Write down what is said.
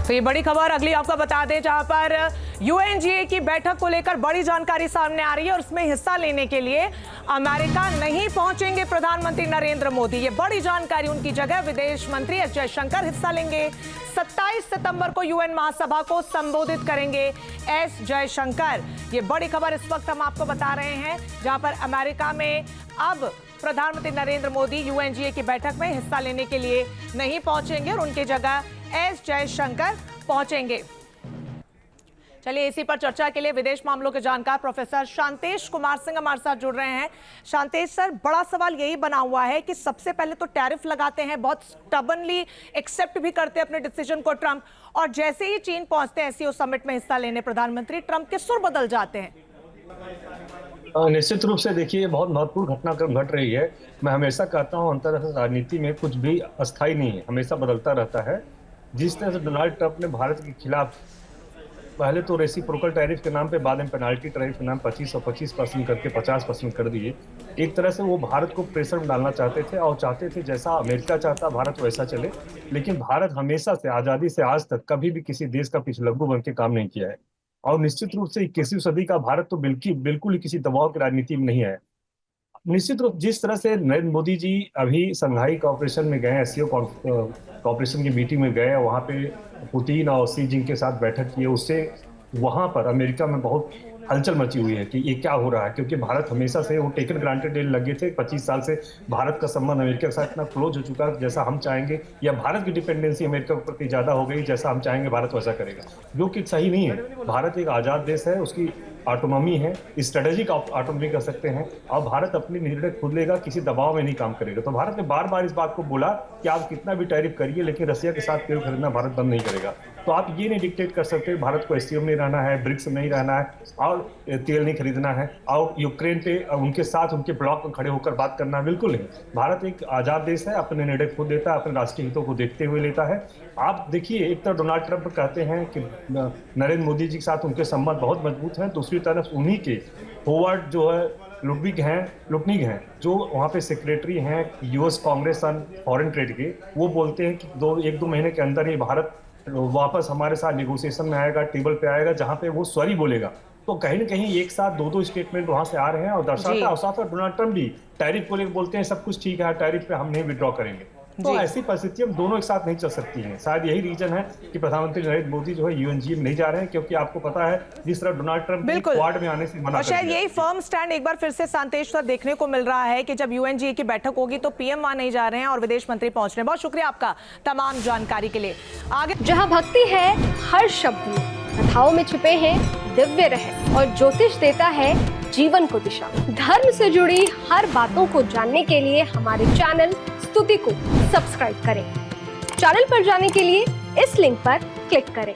तो ये बड़ी खबर अगली आपको बता दें, जहां पर यूएनजीए की बैठक को लेकर बड़ी जानकारी सामने आ रही है और उसमें हिस्सा लेने के लिए अमेरिका नहीं पहुंचेंगे प्रधानमंत्री नरेंद्र मोदी। ये बड़ी जानकारी, उनकी जगह विदेश मंत्री एस जयशंकर हिस्सा लेंगे। 27 सितंबर को यूएन महासभा को संबोधित करेंगे एस जयशंकर। ये बड़ी खबर इस वक्त हम आपको बता रहे हैं, जहां पर अमेरिका में अब प्रधानमंत्री नरेंद्र मोदी यूएनजीए की बैठक में हिस्सा लेने के लिए नहीं पहुंचेंगे और उनकी जगह एस जयशंकर पहुंचेंगे। चलिए, इसी पर चर्चा के लिए विदेश मामलों के जानकार प्रोफेसर शांतेश कुमार सिंह हमारे साथ जुड़ रहे हैं। शांतेश सर, बड़ा सवाल यही बना हुआ है कि सबसे पहले तो टैरिफ लगाते हैं, बहुत स्टबनली एक्सेप्ट भी करते हैं अपने डिसीजन को ट्रंप, और जैसे ही चीन पहुंचते हैं एससीओ समिट में हिस्सा लेने प्रधानमंत्री, ट्रंप के सुर बदल जाते हैं। निश्चित रूप से देखिए, बहुत महत्वपूर्ण घटनाक्रम घट रही है। मैं हमेशा कहता हूं, अंतर्राष्ट्रीय राजनीति में कुछ भी अस्थायी नहीं है, हमेशा बदलता रहता है। जिस तरह से डोनाल्ड ट्रंप ने भारत के खिलाफ पहले तो रेसिप्रोकल टैरिफ के नाम पे, बाद में पेनाल्टी टैरिफ के नाम 25% करके 50% कर दिए। एक तरह से वो भारत को प्रेशर में डालना चाहते थे और चाहते थे जैसा अमेरिका चाहता भारत वैसा चले। लेकिन भारत हमेशा से, आज़ादी से आज तक, कभी भी किसी देश का पिछलग्गू बन के काम नहीं किया है। और निश्चित रूप से 21वीं सदी का भारत तो बिल्कुल ही किसी दबाव की राजनीति में नहीं है। निश्चित रूप जिस तरह से नरेंद्र मोदी जी अभी संघाई कॉपरेशन में गए, एससीओ कॉपरेशन की मीटिंग में गए, वहाँ पे पुतिन और शी जिनपिंग के साथ बैठक की है, उससे वहाँ पर अमेरिका में बहुत हलचल मची हुई है कि ये क्या हो रहा है। क्योंकि भारत हमेशा से वो टेकन ग्रांटेड लगे थे। 25 साल से भारत का संबंध अमेरिका के साथ इतना क्लोज हो चुका है, जैसा हम चाहेंगे, या भारत की डिपेंडेंसी अमेरिका के प्रति ज्यादा हो गई, जैसा हम चाहेंगे भारत वैसा करेगा, जो कि सही नहीं है। भारत एक आजाद देश है, उसकी ऑटोनॉमी है, स्ट्रेटेजिक ऑटोनॉमी कर सकते हैं, और भारत अपनी निर्णय खुद लेगा, किसी दबाव में नहीं काम करेगा। तो भारत ने बार बार इस बात को बोला कि आप कितना भी टैरिफ करिए, लेकिन रसिया के साथ तेल खरीदना भारत बंद नहीं करेगा। तो आप ये नहीं डिक्टेट कर सकते भारत को एससीओ में रहना है, ब्रिक्स में नहीं रहना है, और तेल नहीं खरीदना है, और यूक्रेन पे उनके साथ उनके ब्लॉक में खड़े होकर बात करना, बिल्कुल नहीं। भारत एक आजाद देश है, अपने निर्णय खुद लेता है, अपने राष्ट्रीय हितों को देखते हुए लेता है। आप देखिए, एक तरफ डोनाल्ड ट्रंप कहते हैं कि नरेंद्र मोदी जी के साथ उनके संबंध बहुत मजबूत हैं, दूसरी तरफ उन्हीं के होवर्ड जो है लुटनिग हैं, जो वहाँ पे सेक्रेटरी हैं US Congress on foreign trade के, वो बोलते हैं कि एक दो महीने के अंदर ही भारत वापस हमारे साथ निगोशिएशन में आएगा, टेबल पे आएगा, जहाँ पे वो सॉरी बोलेगा। तो कहीं न कहीं एक साथ दो स्टेटमेंट वहां से आ रहे हैं, और दर्शाता और साथ डोनाल्ड ट्रंप भी टैरिफ को लेकर बोलते हैं सब कुछ ठीक है, टैरिफ पे हम नहीं विड्रॉ करेंगे। तो ऐसी परिस्थिति हम दोनों एक साथ नहीं चल सकती हैं। शायद यही रीजन है कि प्रधानमंत्री नरेंद्र मोदी जो है यूएनजीए में नहीं जा रहे हैं, क्योंकि आपको पता है जिस तरह डोनाल्ड ट्रंप क्वाड में आने से मना कर दिया। और शायद यही फर्म स्टैंड एक बार फिर से शांतेश सर देखने को मिल रहा है कि जब यूएनजीए की बैठक होगी तो पीएम वहां नहीं जा रहे हैं और विदेश मंत्री पहुंच रहे हैं। बहुत शुक्रिया आपका तमाम जानकारी के लिए। आगे, जहाँ भक्ति है हर शब्द में, कथाओं में छुपे हैं दिव्य रहस्य, और ज्योतिष देता है जीवन को दिशा। धर्म से जुड़ी हर बातों को जानने के लिए हमारे चैनल स्तुति को सब्सक्राइब करें। चैनल पर जाने के लिए इस लिंक पर क्लिक करें।